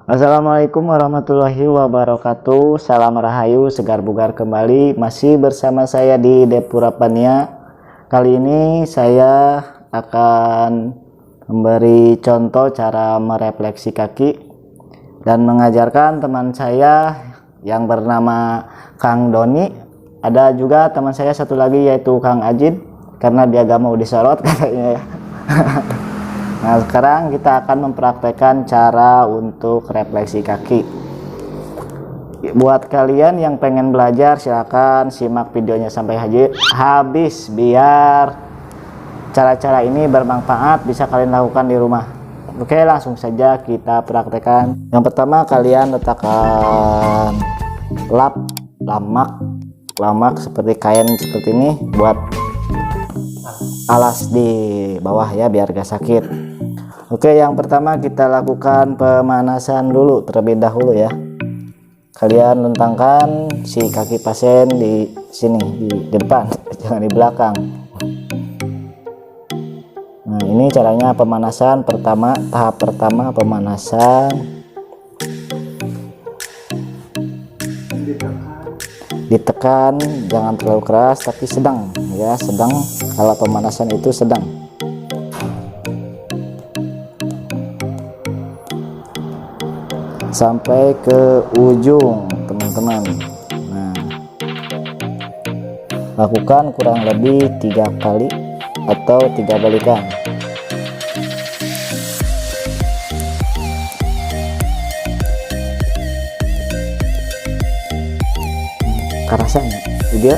Assalamualaikum warahmatullahi wabarakatuh. Salam Rahayu, segar bugar kembali. Masih bersama saya di Depura Pania. Kali ini saya akan memberi contoh cara merefleksi kaki dan mengajarkan teman saya yang bernama Kang Doni. Ada juga teman saya satu lagi yaitu Kang Ajid, karena dia gak mau disorot katanya ya. Nah, sekarang kita akan mempraktekkan cara untuk refleksi kaki. Buat kalian yang pengen belajar, silakan simak videonya sampai habis biar cara-cara ini bermanfaat, bisa kalian lakukan di rumah. Oke, langsung saja kita praktekkan. Yang pertama, kalian letakkan lamak seperti kain seperti ini buat alas di bawah ya, biar gak sakit. Oke, yang pertama kita lakukan pemanasan dulu terlebih dahulu ya. Kalian lentangkan si kaki pasien di sini, di depan, jangan di belakang. Nah, ini caranya pemanasan pertama, tahap pertama pemanasan. Ditekan, jangan terlalu keras tapi sedang ya, sedang. Kalau pemanasan itu sedang. Sampai ke ujung teman-teman. Nah, lakukan kurang lebih 3 kali atau 3 balikan. Rasanya juga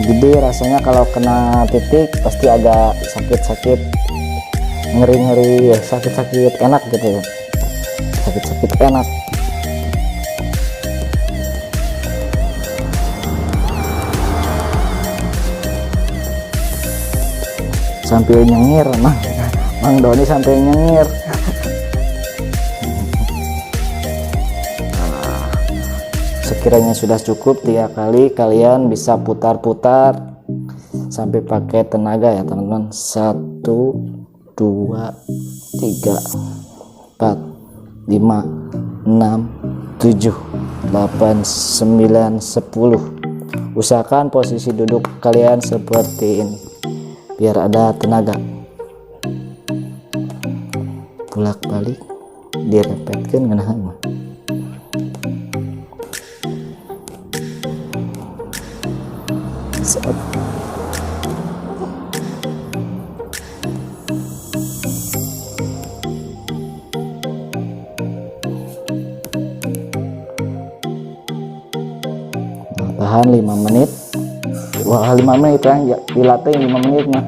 gede, rasanya kalau kena titik pasti agak sakit-sakit, ngeri-ngeri ya, sakit-sakit enak gitu ya, sakit-sakit enak. Sampai nyengir Mang Doni sampai nyengir. Sekiranya sudah cukup 3 kali, kalian bisa putar-putar sampai pakai tenaga ya teman-teman. 1 2 3 4 5 6 7 8 9 10. Usahakan posisi duduk kalian seperti ini biar ada tenaga. Bolak-balik direpetkan ngenahan. Tahan 5 menit. Wah, 5 menit kan ya, dilatih 5 menit mah.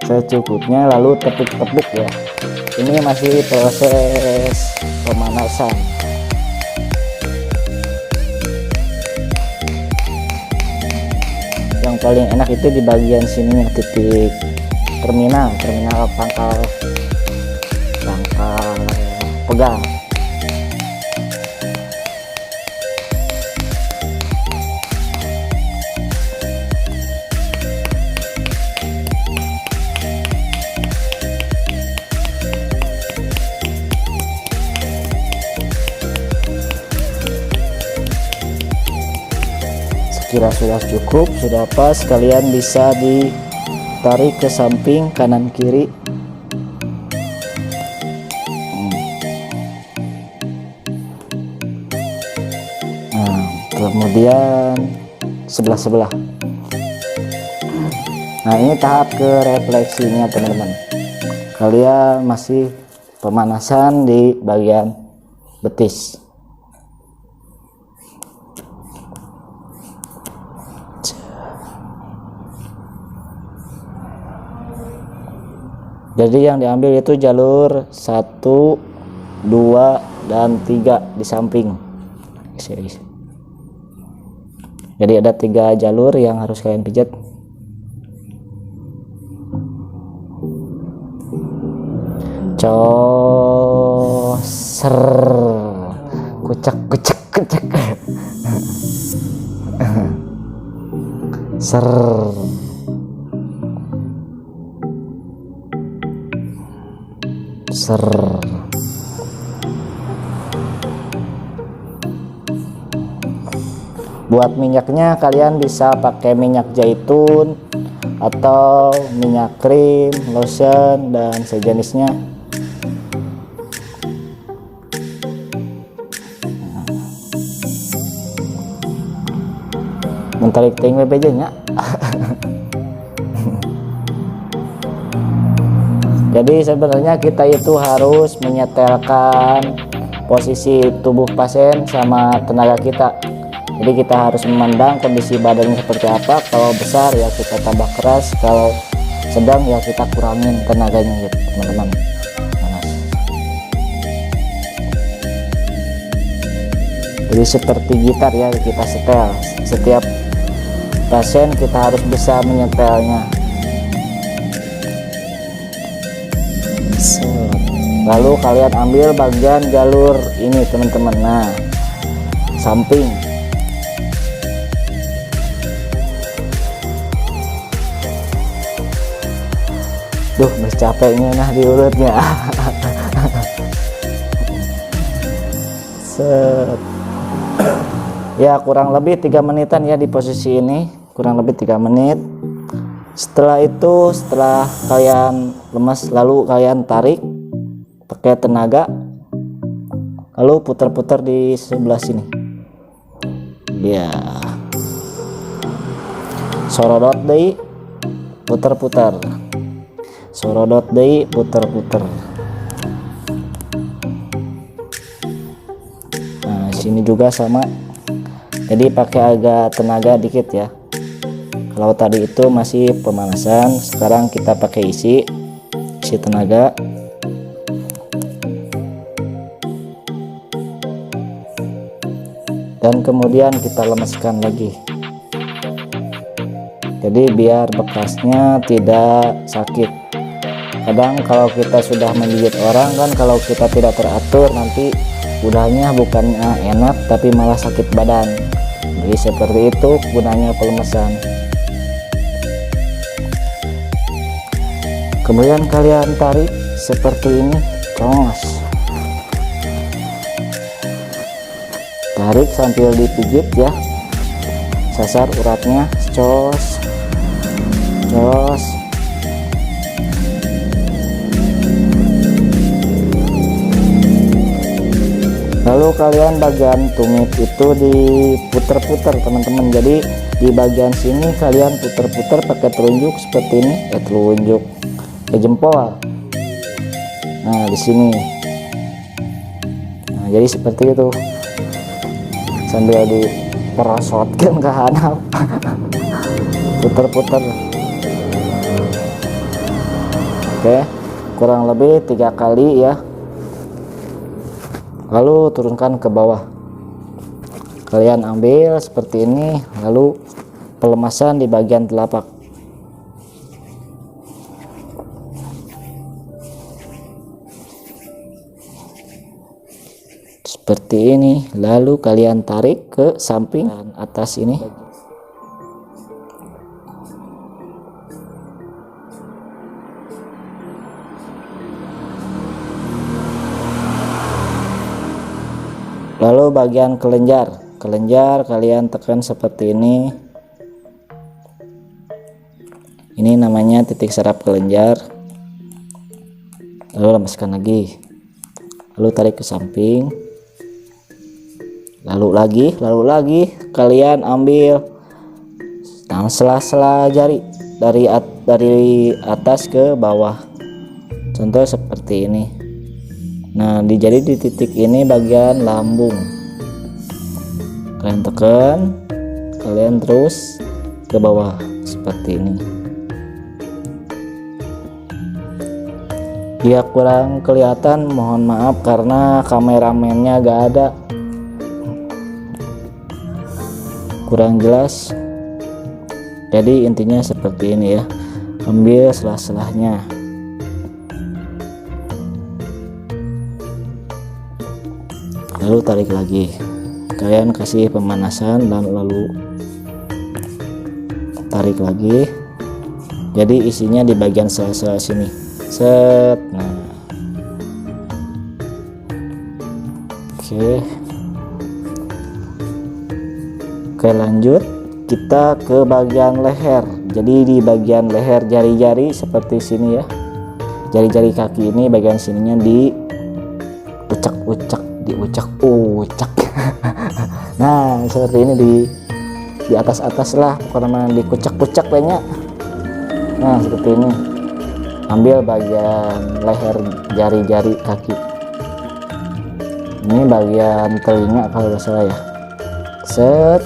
Secukupnya, lalu tepuk-tepuk ya. Ini masih proses pemanasan. Yang paling enak itu di bagian sini, titik terminal pangkal pegang. Kira sudah cukup, sudah pas, kalian bisa ditarik ke samping kanan kiri. Nah, kemudian sebelah. Nah, ini tahap ke refleksinya teman-teman. Kalian masih pemanasan di bagian betis. Jadi yang diambil itu jalur 1, 2, dan 3 di samping. Jadi ada 3 jalur yang harus kalian pijat. Coser, kucek. Ser. Ser. Buat minyaknya kalian bisa pakai minyak zaitun atau minyak krim, lotion dan sejenisnya. Mentarik ting BPJ nya. Jadi sebenarnya kita itu harus menyetelkan posisi tubuh pasien sama tenaga kita. Jadi kita harus memandang kondisi badannya seperti apa. Kalau besar ya kita tambah keras, kalau sedang ya kita kurangin tenaganya gitu teman-teman. Jadi seperti gitar ya, kita setel. Setiap pasien kita harus bisa menyetelnya. Lalu kalian ambil bagian jalur ini teman-teman. Nah, samping. Duh, masih capeknya nah di urutnya. Set. Ya kurang lebih 3 menitan ya di posisi ini, kurang lebih 3 menit. Setelah itu, setelah kalian lemas, lalu kalian tarik pakai tenaga, lalu putar-putar di sebelah sini. Ya, sorodot deui, putar-putar. Sorodot deui, putar-putar. Nah, sini juga sama. Jadi pakai agak tenaga dikit ya. Kalau tadi itu masih pemanasan, sekarang kita pakai isi tenaga. Dan kemudian kita lemeskan lagi. Jadi biar bekasnya tidak sakit. Kadang kalau kita sudah menggigit orang kan, kalau kita tidak teratur nanti udahnya bukannya enak tapi malah sakit badan. Jadi seperti itu gunanya pelemesan. Kemudian kalian tarik seperti ini, cos. Tarik sambil dipijit ya, sasar uratnya, cos, cos. Lalu kalian bagian tumit itu diputer-puter teman-teman. Jadi di bagian sini kalian puter-puter pakai telunjuk seperti ini, telunjuk ke jempol. Nah di sini. Nah jadi seperti itu. Sambil diperosotkan ke handap. Puter-puter. Oke, kurang lebih 3 kali ya. Lalu turunkan ke bawah. Kalian ambil seperti ini, lalu pelemasan di bagian telapak. Seperti ini, lalu kalian tarik ke samping dan atas ini. Lalu bagian kelenjar kalian tekan seperti ini. Ini namanya titik serap kelenjar. Lalu lemeskan lagi. Lalu tarik ke samping. Lalu lagi kalian ambil sela-sela jari dari atas ke bawah. Contoh seperti ini. Nah, jadi di titik ini bagian lambung. Kalian tekan, kalian terus ke bawah seperti ini. Ya kurang kelihatan, mohon maaf karena kameramennya gak ada. Kurang jelas. Jadi intinya seperti ini ya. Ambil selah-selahnya. Lalu tarik lagi. Kalian kasih pemanasan dan lalu tarik lagi. Jadi isinya di bagian sela-sela sini. Set. Nah, Oke, lanjut kita ke bagian leher. Jadi di bagian leher jari-jari seperti sini ya, jari-jari kaki ini bagian sininya diucak-ucak nah seperti ini, di atas lah, pokoknya dikucak-kucak banyak. Nah seperti ini, ambil bagian leher jari-jari kaki. Ini bagian telinga kalau nggak salah ya, set,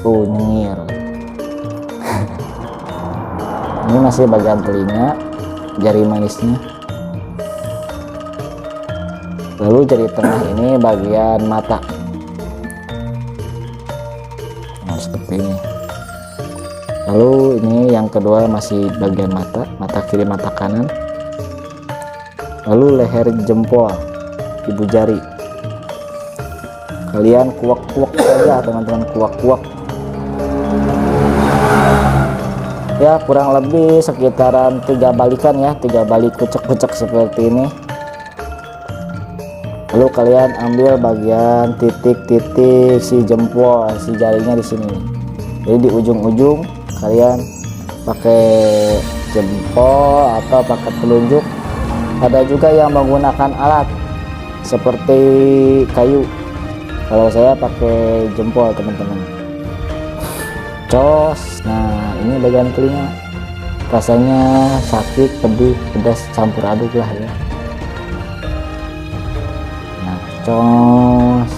nyengir. Ini masih bagian telinga, jari manisnya. Lalu jari tengah ini bagian mata. Nah seperti ini. Lalu ini yang kedua masih bagian mata kiri, mata kanan. Lalu leher jempol, ibu jari. Kalian kuak-kuak saja teman-teman, kuak-kuak. Ya kurang lebih sekitaran 3 balikan ya, 3 balik kucek-kucek seperti ini. Lalu kalian ambil bagian titik-titik si jempol, si jarinya di sini. Jadi di ujung-ujung kalian pakai jempol atau pakai telunjuk. Ada juga yang menggunakan alat seperti kayu. Kalau saya pakai jempol teman-teman. Cos. Nah ini bagian telinga, rasanya sakit, pedih, pedas, campur aduk lah ya. Nah cos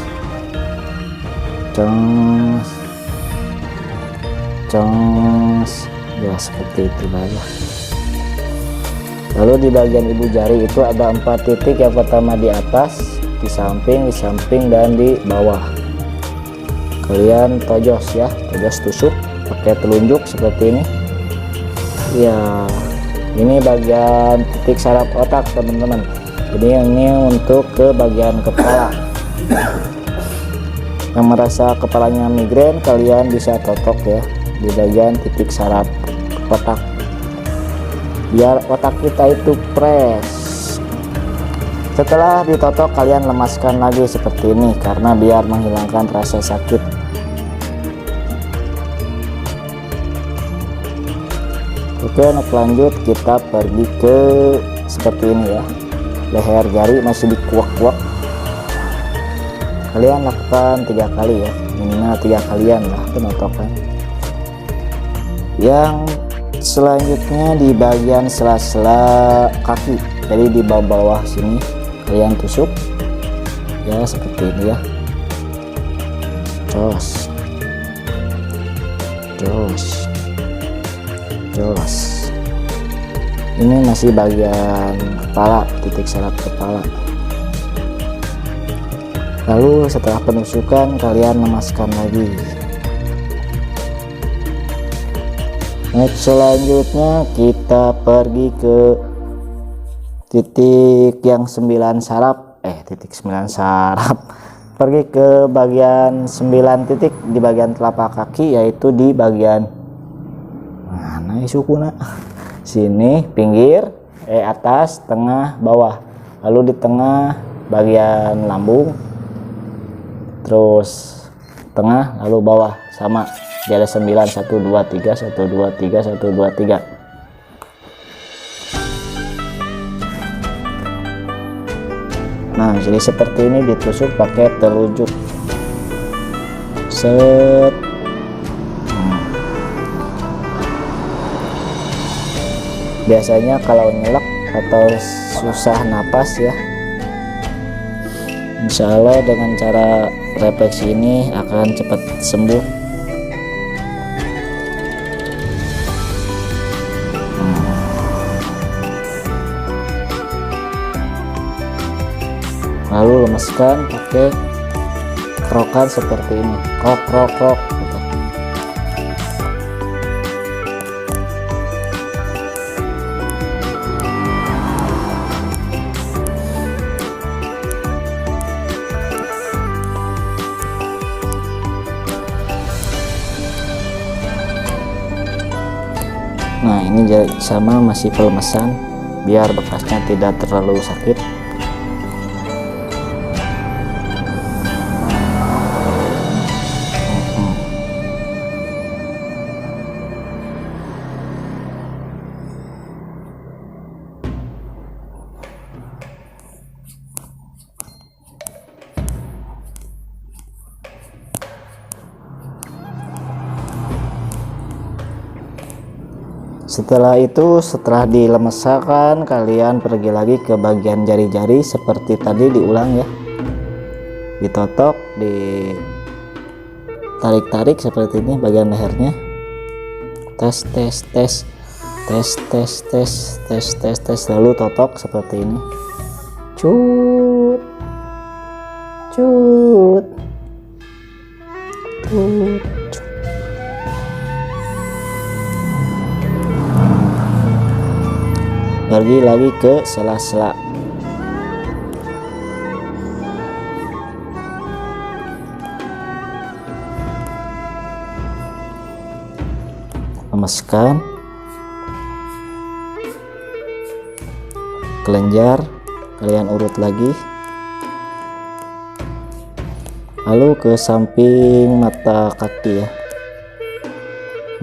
ya, seperti itu lah ya. Lalu di bagian ibu jari itu ada 4 titik. Yang pertama di atas, di samping, dan di bawah. Kalian tojos ya, tusuk pakai telunjuk seperti ini ya. Ini bagian titik saraf otak teman-teman. Jadi ini untuk ke bagian kepala. Yang merasa kepalanya migrain, kalian bisa totok ya di bagian titik saraf otak, biar otak kita itu fresh. Setelah ditotok, kalian lemaskan lagi seperti ini karena biar menghilangkan rasa sakit. Oke, lanjut kita pergi ke seperti ini ya. Leher jari masih dikuak-kuak. Kalian lakukan 3 kali ya, minimal 3 kalian lah penotokan. Yang selanjutnya di bagian sela-sela kaki, jadi di bawah sini kalian tusuk ya seperti ini ya. Jos. Ini masih bagian kepala, titik saraf kepala. Lalu setelah penusukan kalian lemaskan lagi. Next, selanjutnya kita pergi ke titik yang 9 saraf, pergi ke bagian 9 titik di bagian telapak kaki, yaitu di bagian mana sukuna, sini, pinggir, atas, tengah, bawah. Lalu di tengah bagian lambung, terus tengah, lalu bawah, sama. Dia ada 9, 1 2 3 1 2 3 1 2 3. Nah jadi seperti ini, ditusuk pakai telunjuk, set. Biasanya kalau nyelak atau susah napas ya, insya Allah dengan cara refleksi ini akan cepat sembuh. Lalu lemeskan pakai kerokan seperti ini, krok gitu. Nah ini sama masih pelemesan biar bekasnya tidak terlalu sakit. Setelah itu, setelah dilemeskan, kalian pergi lagi ke bagian jari-jari seperti tadi, diulang ya. Ditotok, ditarik-tarik seperti ini bagian lehernya. Tes tes tes tes tes tes tes tes tes, lalu totok seperti ini. Cut cut cut. Pergi lagi ke sela-sela. Lemeskan, kelenjar kalian urut lagi, lalu ke samping mata kaki ya,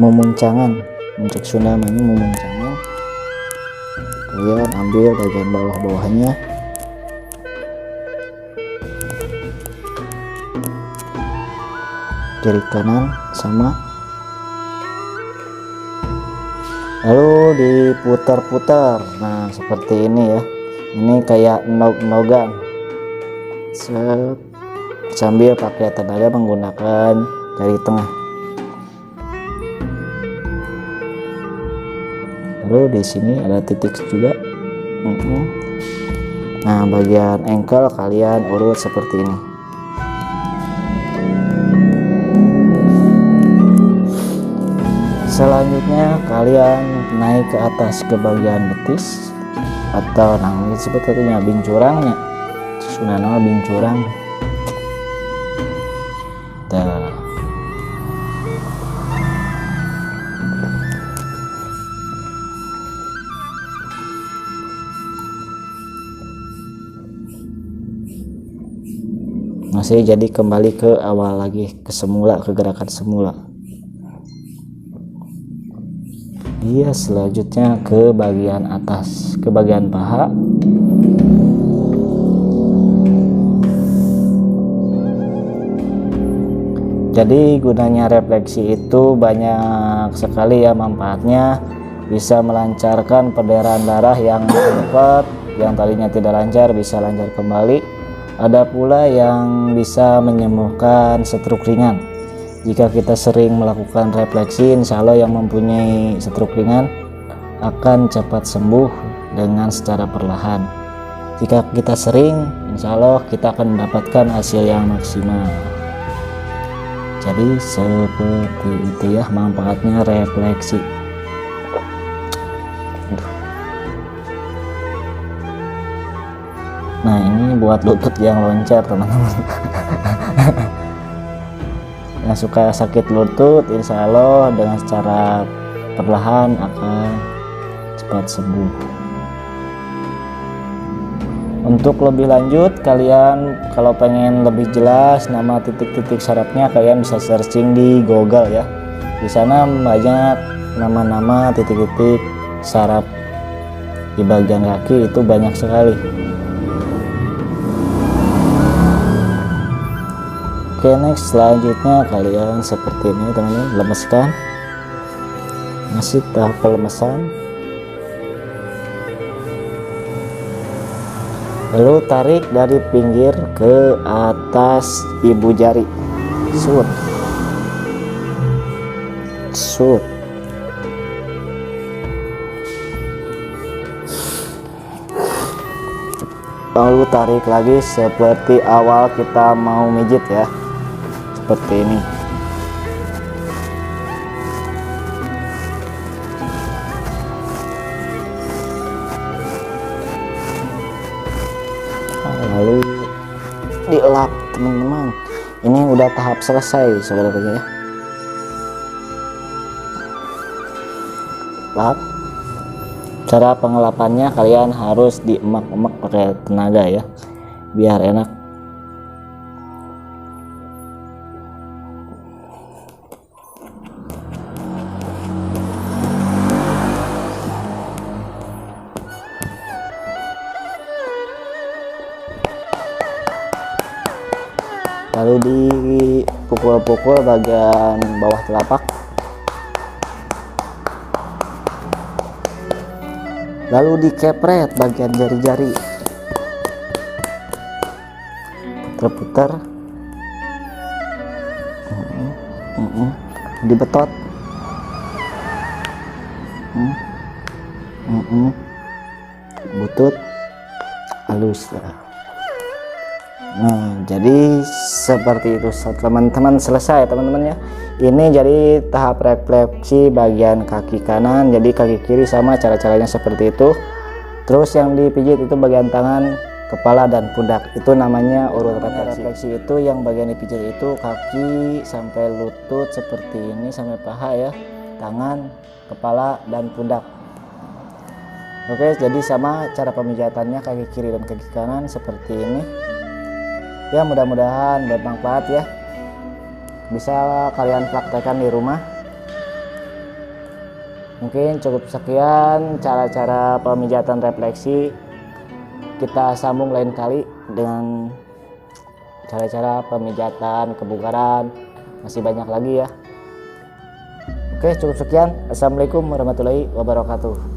memuncangan, untuk Sunda namanya memuncangan. Kalian ambil bagian bawah-bawahnya, kiri kanan sama, lalu diputar-putar. Nah seperti ini ya, ini kayak nog-nogan, sambil pakai tenaga menggunakan jari tengah. Lalu di sini ada titik juga. Nah bagian ankle kalian urut seperti ini. Selanjutnya kalian naik ke atas ke bagian betis, atau namanya sebetulnya bincurangnya, Sunda nama bincurang. Masih jadi kembali ke awal lagi, ke semula, ke gerakan semula. Iya, selanjutnya ke bagian atas, ke bagian paha. Jadi gunanya refleksi itu banyak sekali ya manfaatnya. Bisa melancarkan peredaran darah yang cepat, yang tadinya tidak lancar bisa lancar kembali. Ada pula yang bisa menyembuhkan stroke ringan. Jika kita sering melakukan refleksi, insya Allah yang mempunyai stroke ringan akan cepat sembuh dengan secara perlahan. Jika kita sering, insya Allah kita akan mendapatkan hasil yang maksimal. Jadi seperti itu ya manfaatnya refleksi. Nah ini buat lutut yang loncat teman-teman. Yang suka sakit lutut, insya Allah dengan secara perlahan akan cepat sembuh. Untuk lebih lanjut, kalian kalau pengen lebih jelas nama titik-titik sarafnya, kalian bisa searching di Google ya. Di sana banyak nama-nama titik-titik saraf di bagian kaki, itu banyak sekali. Oke, next selanjutnya kalian seperti ini teman-teman, lemeskan, masih tahap pelemesan, lalu tarik dari pinggir ke atas ibu jari, shoot, shoot, lalu tarik lagi seperti awal kita mau mijit ya. Seperti ini. Lalu dilap teman-teman. Ini udah tahap selesai saudara-saudara ya. Lap. Cara pengelapannya kalian harus diemak-emak pakai tenaga ya, biar enak. Lalu dipukul-pukul bagian bawah telapak. lalu dikepret bagian jari-jari, putar-putar, dibetot, butut halus. Nah, jadi seperti itu teman-teman. Selesai teman-teman ya. Ini jadi tahap refleksi bagian kaki kanan, jadi kaki kiri sama cara-caranya seperti itu. Terus yang dipijit itu bagian tangan, kepala dan pundak, itu namanya urut refleksi. Refleksi itu yang bagian dipijit itu kaki sampai lutut seperti ini, sampai paha ya, tangan, kepala dan pundak. Oke, jadi sama cara pemijatannya kaki kiri dan kaki kanan seperti ini ya. Mudah-mudahan bermanfaat ya, bisa kalian praktekkan di rumah. Mungkin cukup sekian cara-cara pemijatan refleksi. Kita sambung lain kali dengan cara-cara pemijatan kebugaran, masih banyak lagi ya. Oke, cukup sekian. Assalamualaikum warahmatullahi wabarakatuh.